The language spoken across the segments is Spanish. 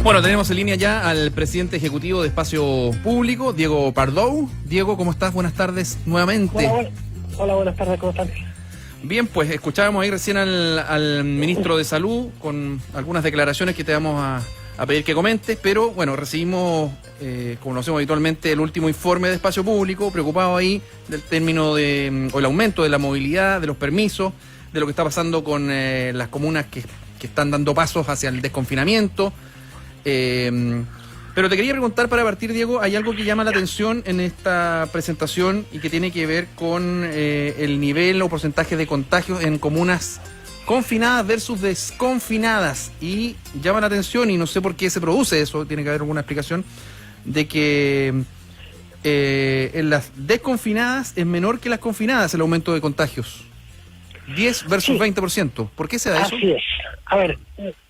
Bueno, tenemos en línea ya al presidente ejecutivo de Espacio Público, Diego Pardow. Diego, ¿cómo estás? Buenas tardes nuevamente. Hola, buenas tardes, ¿cómo están? Bien, pues escuchábamos ahí recién al ministro de Salud con algunas declaraciones que te vamos a pedir que comentes, pero bueno, recibimos, como lo hacemos habitualmente, el último informe de Espacio Público, preocupado ahí del término o el aumento de la movilidad, de los permisos, de lo que está pasando con las comunas que están dando pasos hacia el desconfinamiento. Pero te quería preguntar para partir, Diego, hay algo que llama la atención en esta presentación y que tiene que ver con el nivel o porcentaje de contagios en comunas confinadas versus desconfinadas, y llama la atención, y no sé por qué se produce eso, tiene que haber alguna explicación, de que en las desconfinadas es menor que las confinadas el aumento de contagios, 10 versus 20%. ¿Por qué se da eso? Así es. A ver,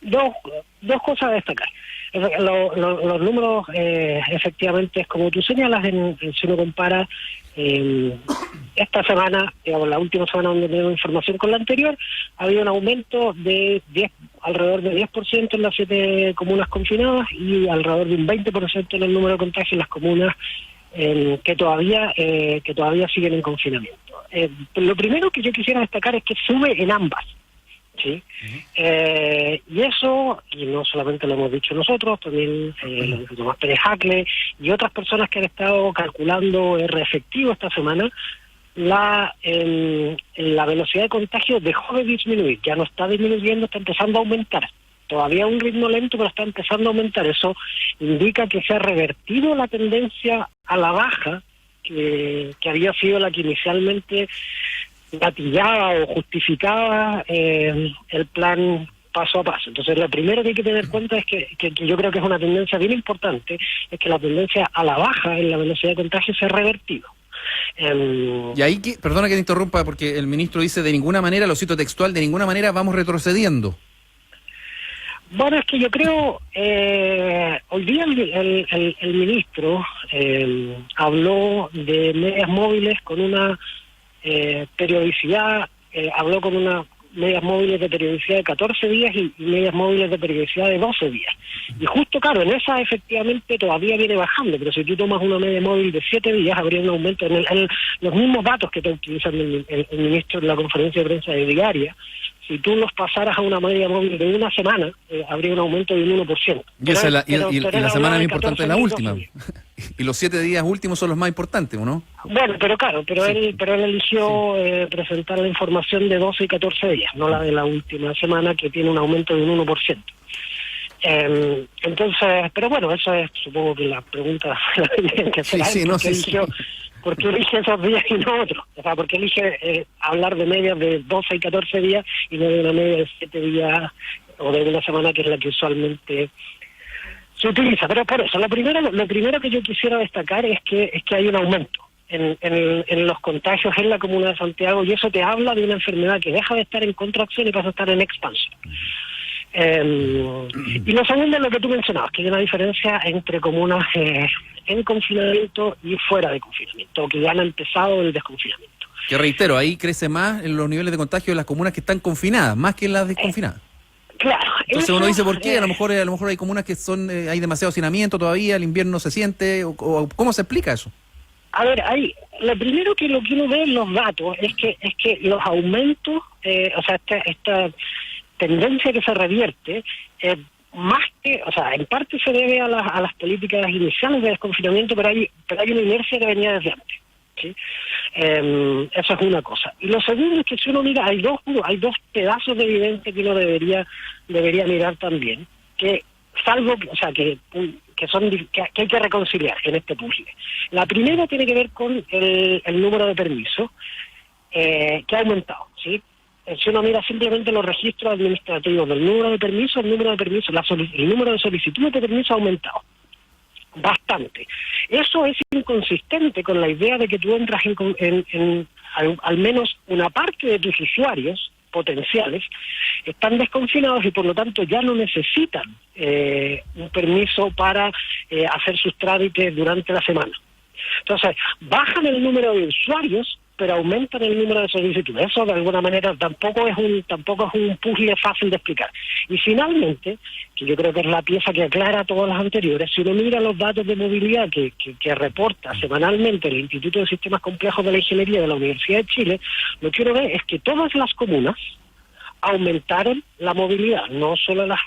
dos cosas a destacar. Los números, efectivamente, es como tú señalas, si uno compara esta semana, digamos, la última semana donde tenemos información con la anterior, ha habido un aumento de alrededor de 10% en las 7 comunas confinadas y alrededor de un 20% en el número de contagios en las comunas que todavía siguen en confinamiento. Lo primero que yo quisiera destacar es que sube en ambas. ¿Sí? Y eso, y no solamente lo hemos dicho nosotros, también lo dijo Tomás Pérez Hackle y otras personas que han estado calculando R efectivo esta semana, la velocidad de contagio dejó de disminuir, ya no está disminuyendo, está empezando a aumentar. Todavía a un ritmo lento, pero está empezando a aumentar. Eso indica que se ha revertido la tendencia a la baja, que había sido la que inicialmente gatillaba o justificaba el plan paso a paso. Entonces, lo primero que hay que tener en cuenta es que yo creo que es una tendencia bien importante, es que la tendencia a la baja en la velocidad de contagio se ha revertido. Y ahí, perdona que te interrumpa, porque el ministro dice de ninguna manera, lo cito textual, de ninguna manera vamos retrocediendo. Bueno, es que yo creo, hoy día el ministro habló de medias móviles con una periodicidad, habló con unas medias móviles de periodicidad de 14 días y medias móviles de periodicidad de 12 días. Y justo, claro, en esa efectivamente todavía viene bajando, pero si tú tomas una media móvil de 7 días, habría un aumento en los mismos datos que está utilizando el ministro en la conferencia de prensa de diaria. Si tú los pasaras a una media móvil de una semana, habría un aumento de un 1%. Y la semana más importante es la última. Y los 7 días últimos son los más importantes, ¿no? Bueno, pero claro, él eligió presentar la información de 12 y 14 días, no la de la última semana, que tiene un aumento de un 1%. Entonces, pero bueno, eso es, supongo que la pregunta que será ¿por qué elige esos días y no otros? O sea, ¿por qué elige hablar de medias de 12 y 14 días y no de una media de 7 días o de una semana, que es la que usualmente se utiliza? Pero por eso, lo primero que yo quisiera destacar es que hay un aumento en los contagios en la comuna de Santiago, y eso te habla de una enfermedad que deja de estar en contracción y pasa a estar en expansión. Y lo segundo es lo que tú mencionabas, que hay una diferencia entre comunas en confinamiento y fuera de confinamiento, que ya han empezado el desconfinamiento. Que reitero, ahí crece más en los niveles de contagio de las comunas que están confinadas, más que en las desconfinadas. Claro. Entonces uno dice, ¿por qué? A lo mejor hay comunas que hay demasiado hacinamiento todavía, el invierno se siente, o ¿cómo se explica eso? A ver, lo primero que uno ve en los datos es que los aumentos, o sea, esta tendencia que se revierte, más que, o sea, en parte se debe a las políticas iniciales de desconfinamiento, pero hay una inercia que venía desde antes, ¿sí? Eso es una cosa. Y lo segundo es que si uno mira, hay dos pedazos de evidencia que uno debería mirar también, que salvo, o sea, que hay que reconciliar en este puzzle. La primera tiene que ver con el número de permisos que ha aumentado, ¿sí? Si uno mira simplemente los registros administrativos del número de permisos, el número de solicitudes de permiso ha aumentado bastante. Eso es inconsistente con la idea de que tú entras al menos una parte de tus usuarios potenciales están desconfinados y por lo tanto ya no necesitan un permiso para hacer sus trámites durante la semana. Entonces, bajan el número de usuarios, pero aumentan el número de solicitudes. Eso de alguna manera tampoco es un puzzle fácil de explicar. Y finalmente, que yo creo que es la pieza que aclara todas las anteriores, si uno mira los datos de movilidad que reporta semanalmente el Instituto de Sistemas Complejos de la Ingeniería de la Universidad de Chile, lo que uno ve es que todas las comunas aumentaron la movilidad, no solo las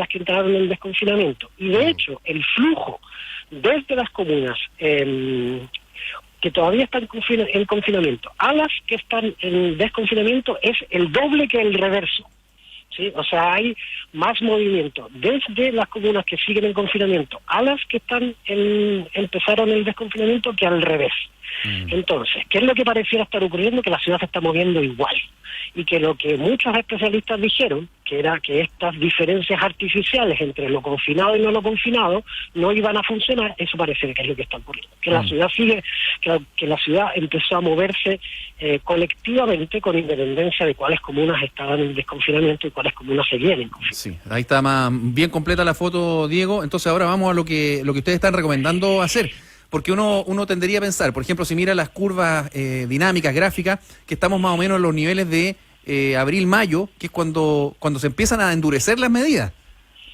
que entraron en desconfinamiento. Y de hecho, el flujo desde las comunas que todavía están en confinamiento a las que están en desconfinamiento es el doble que el reverso. ¿Sí? O sea, hay más movimiento desde las comunas que siguen en confinamiento a las que empezaron el desconfinamiento que al revés. Entonces, ¿qué es lo que pareciera estar ocurriendo? Que la ciudad se está moviendo igual. Y que lo que muchos especialistas dijeron, que era que estas diferencias artificiales entre lo confinado y no lo confinado no iban a funcionar, eso parece que es lo que está ocurriendo. Que la ciudad que la ciudad empezó a moverse colectivamente con independencia de cuáles comunas estaban en desconfinamiento y cuáles comunas seguían en confinamiento. Sí, ahí está bien completa la foto, Diego. Entonces ahora vamos a lo que ustedes están recomendando hacer. Porque uno tendería a pensar, por ejemplo, si mira las curvas dinámicas, gráficas, que estamos más o menos en los niveles de abril-mayo, que es cuando se empiezan a endurecer las medidas.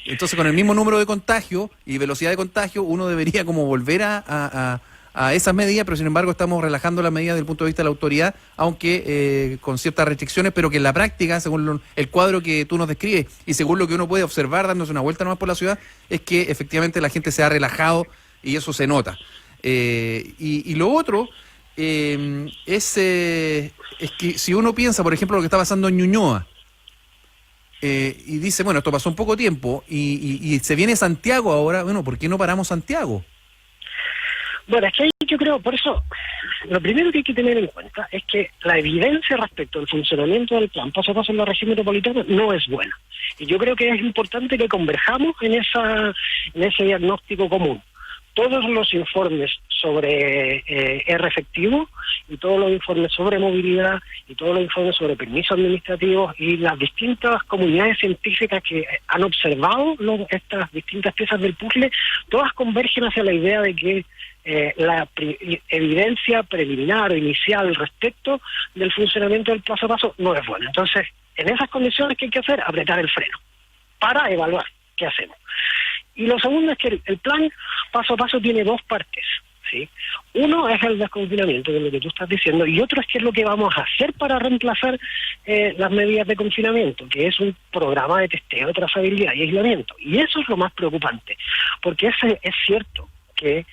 Entonces, con el mismo número de contagio y velocidad de contagio, uno debería como volver a esas medidas, pero sin embargo estamos relajando las medidas desde el punto de vista de la autoridad, aunque con ciertas restricciones, pero que en la práctica, según el cuadro que tú nos describes y según lo que uno puede observar dándose una vuelta nomás por la ciudad, es que efectivamente la gente se ha relajado y eso se nota. Y lo otro es que si uno piensa, por ejemplo, lo que está pasando en Ñuñoa, y dice, bueno, esto pasó un poco tiempo, y se viene Santiago ahora, bueno, ¿por qué no paramos Santiago? Bueno, es que ahí yo creo, por eso, lo primero que hay que tener en cuenta es que la evidencia respecto al funcionamiento del plan paso a paso en la región metropolitana no es buena. Y yo creo que es importante que converjamos en ese diagnóstico común. Todos los informes sobre R efectivo y todos los informes sobre movilidad y todos los informes sobre permisos administrativos y las distintas comunidades científicas que han observado estas distintas piezas del puzzle, todas convergen hacia la idea de que la evidencia preliminar o inicial respecto del funcionamiento del paso a paso no es buena. Entonces, en esas condiciones, ¿qué hay que hacer? Apretar el freno para evaluar qué hacemos. Y lo segundo es que el plan paso a paso tiene dos partes, ¿sí? Uno es el desconfinamiento, que es lo que tú estás diciendo, y otro es qué es lo que vamos a hacer para reemplazar las medidas de confinamiento, que es un programa de testeo, trazabilidad y aislamiento. Y eso es lo más preocupante, porque es cierto que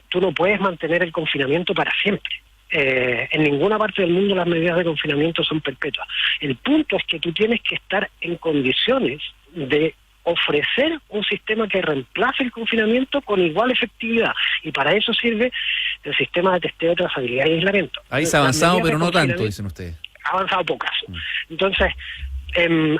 tú no puedes mantener el confinamiento para siempre. En ninguna parte del mundo las medidas de confinamiento son perpetuas. El punto es que tú tienes que estar en condiciones de ofrecer un sistema que reemplace el confinamiento con igual efectividad, y para eso sirve el sistema de testeo, trazabilidad y aislamiento. Ahí se ha avanzado, pero no tanto, dicen ustedes. Ha avanzado pocas. Entonces,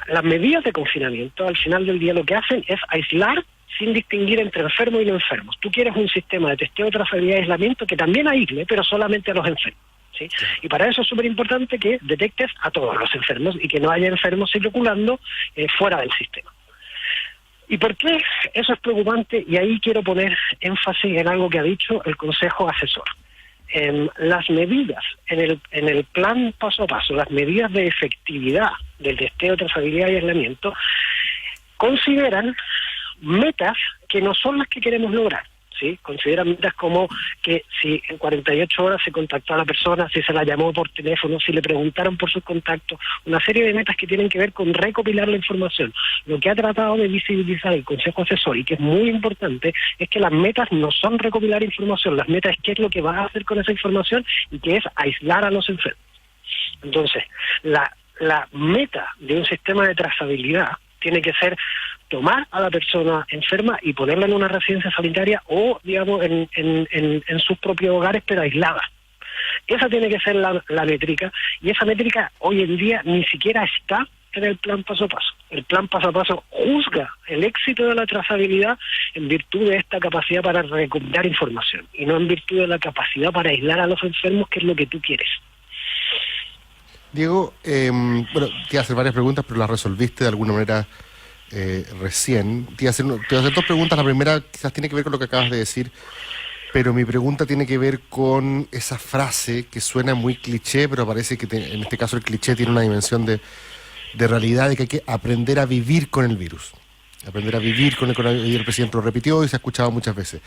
las medidas de confinamiento, al final del día, lo que hacen es aislar sin distinguir entre enfermos y no enfermos. Tú quieres un sistema de testeo, trazabilidad y aislamiento que también aísle, pero solamente a los enfermos, ¿sí? Y para eso es súper importante que detectes a todos los enfermos y que no haya enfermos circulando fuera del sistema. ¿Y por qué eso es preocupante? Y ahí quiero poner énfasis en algo que ha dicho el Consejo Asesor. Las medidas en el plan paso a paso, las medidas de efectividad del testeo, trazabilidad y aislamiento, consideran metas que no son las que queremos lograr, ¿sí? Consideran metas como que si en 48 horas se contactó a la persona, si se la llamó por teléfono, si le preguntaron por sus contactos, una serie de metas que tienen que ver con recopilar la información. Lo que ha tratado de visibilizar el Consejo Asesor, y que es muy importante, es que las metas no son recopilar información, las metas es qué es lo que vas a hacer con esa información, y que es aislar a los enfermos. Entonces, la meta de un sistema de trazabilidad tiene que ser tomar a la persona enferma y ponerla en una residencia sanitaria o, digamos, en sus propios hogares, pero aislada. Esa tiene que ser la métrica, y esa métrica hoy en día ni siquiera está en el plan paso a paso. El plan paso a paso juzga el éxito de la trazabilidad en virtud de esta capacidad para recopilar información y no en virtud de la capacidad para aislar a los enfermos, que es lo que tú quieres. Diego, bueno, te iba a hacer varias preguntas, pero las resolviste de alguna manera recién. Te iba a hacer dos preguntas. La primera quizás tiene que ver con lo que acabas de decir, Pero mi pregunta tiene que ver con esa frase que suena muy cliché, pero parece que en este caso el cliché tiene una dimensión de realidad, de que hay que aprender a vivir con el virus. Aprender a vivir con el coronavirus, y el presidente lo repitió y se ha escuchado muchas veces.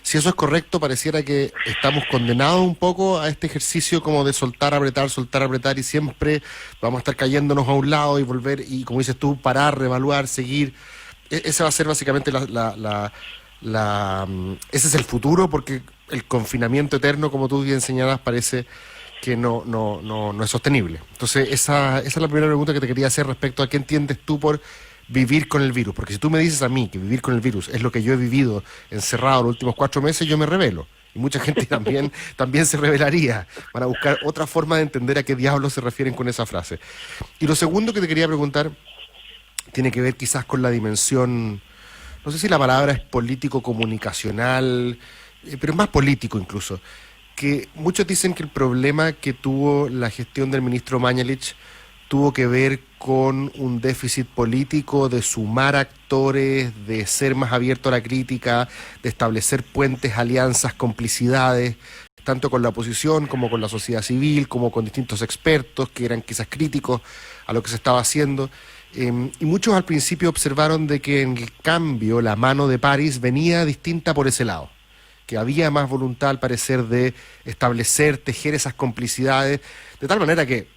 Si eso es correcto, pareciera que estamos condenados un poco a este ejercicio como de soltar, apretar, y siempre vamos a estar cayéndonos a un lado y volver, y como dices tú, parar, reevaluar, seguir. Ese va a ser básicamente ese es el futuro, porque el confinamiento eterno, como tú bien señalas, parece que no es sostenible. Entonces, esa es la primera pregunta que te quería hacer respecto a qué entiendes tú por vivir con el virus. Porque si tú me dices a mí que vivir con el virus es lo que yo he vivido encerrado los últimos 4 meses, yo me rebelo. Y mucha gente también se rebelaría para buscar otra forma de entender a qué diablos se refieren con esa frase. Y lo segundo que te quería preguntar tiene que ver quizás con la dimensión, no sé si la palabra es político-comunicacional, pero es más político incluso, que muchos dicen que el problema que tuvo la gestión del ministro Mañalich tuvo que ver con un déficit político, de sumar actores, de ser más abierto a la crítica, de establecer puentes, alianzas, complicidades, tanto con la oposición como con la sociedad civil, como con distintos expertos que eran quizás críticos a lo que se estaba haciendo. Y muchos al principio observaron de que en el cambio la mano de París venía distinta por ese lado, que había más voluntad al parecer de establecer, tejer esas complicidades, de tal manera que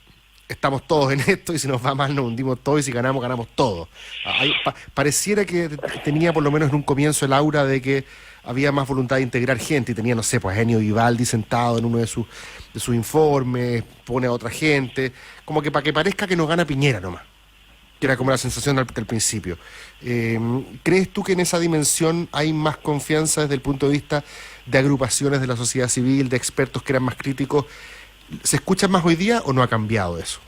estamos todos en esto, y si nos va mal nos hundimos todos, y si ganamos, ganamos todos. Pareciera que tenía por lo menos en un comienzo el aura de que había más voluntad de integrar gente, y tenía, no sé, pues Enio Vivaldi sentado en uno de sus informes, pone a otra gente, como que para que parezca que nos gana Piñera nomás, que era como la sensación del principio. ¿Crees tú que en esa dimensión hay más confianza desde el punto de vista de agrupaciones de la sociedad civil, de expertos que eran más críticos? ¿Se escucha más hoy día o no ha cambiado eso?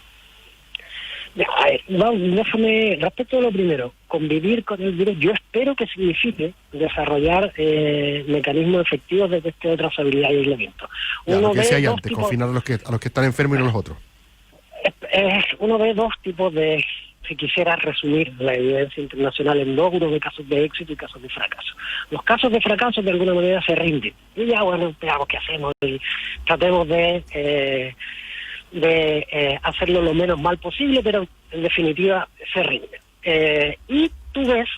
A ver, déjame, respecto a lo primero, convivir con el virus, yo espero que signifique desarrollar mecanismos efectivos de testeo de trazabilidad y aislamiento. Lo que decía antes, confinar a los que están enfermos y no a los otros. Uno ve dos tipos de, si quisiera resumir la evidencia internacional en 2 grupos de casos de éxito y casos de fracaso. Los casos de fracaso de alguna manera se rinden. Y ya, bueno, veamos qué hacemos y tratemos de hacerlo lo menos mal posible, pero en definitiva se rinden. Y tú ves,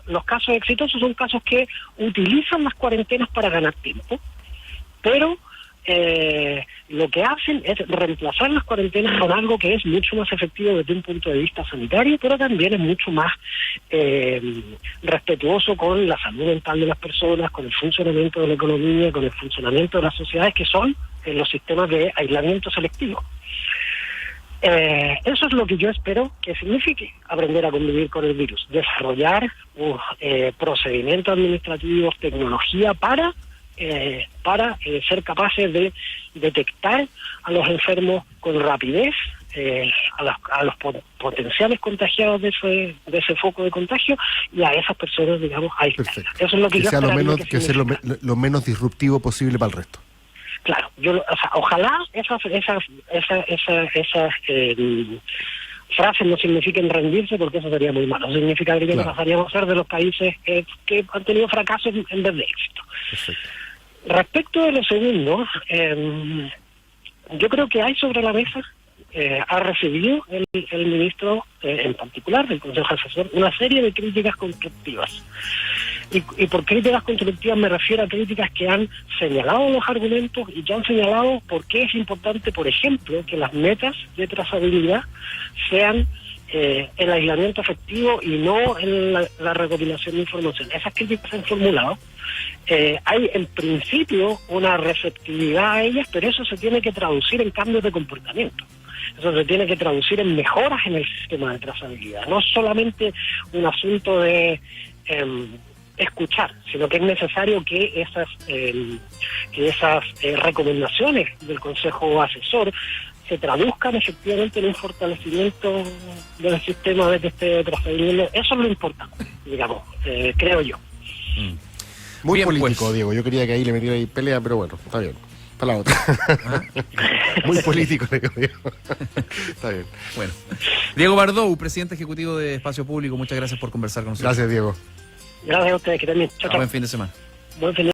los casos exitosos son casos que utilizan las cuarentenas para ganar tiempo, pero lo que hacen es reemplazar las cuarentenas con algo que es mucho más efectivo desde un punto de vista sanitario, pero también es mucho más respetuoso con la salud mental de las personas, con el funcionamiento de la economía, con el funcionamiento de las sociedades, que son los sistemas de aislamiento selectivo. Eso es lo que yo espero que signifique aprender a convivir con el virus, desarrollar procedimientos administrativos, tecnología para ser capaces de detectar a los enfermos con rapidez, a los potenciales contagiados de ese foco de contagio, y a esas personas, digamos, aislarlas. Eso es lo que yo sea que sea lo menos disruptivo posible para el resto. Claro, ojalá esas frases no signifiquen rendirse, porque eso sería muy malo. Eso significaría que pasaríamos a ser de los países que han tenido fracasos en vez de éxito. Perfecto. Respecto de lo segundo, yo creo que hay sobre la mesa, ha recibido el ministro, en particular del Consejo Asesor, una serie de críticas constructivas. Y por críticas constructivas me refiero a críticas que han señalado los argumentos y que han señalado por qué es importante, por ejemplo, que las metas de trazabilidad sean el aislamiento efectivo y no en la recopilación de información. Esas críticas se han formulado. Hay en principio una receptividad a ellas, pero eso se tiene que traducir en cambios de comportamiento. Eso se tiene que traducir en mejoras en el sistema de trazabilidad. No es solamente un asunto de escuchar, sino que es necesario que esas recomendaciones del Consejo Asesor se traduzcan efectivamente en un fortalecimiento del sistema de testeo de trazabilidad. Eso es lo importante, digamos, creo yo. Muy bien, político, pues. Diego. Yo quería que ahí le metiera ahí pelea, pero bueno, está bien. Para la otra. Muy político, Diego. Está bien. Bueno. Diego Bardou, presidente ejecutivo de Espacio Público, muchas gracias por conversar con nosotros. Gracias, Diego. Gracias a ustedes, que también. Chao, chao. Buen fin de semana. Buen fin de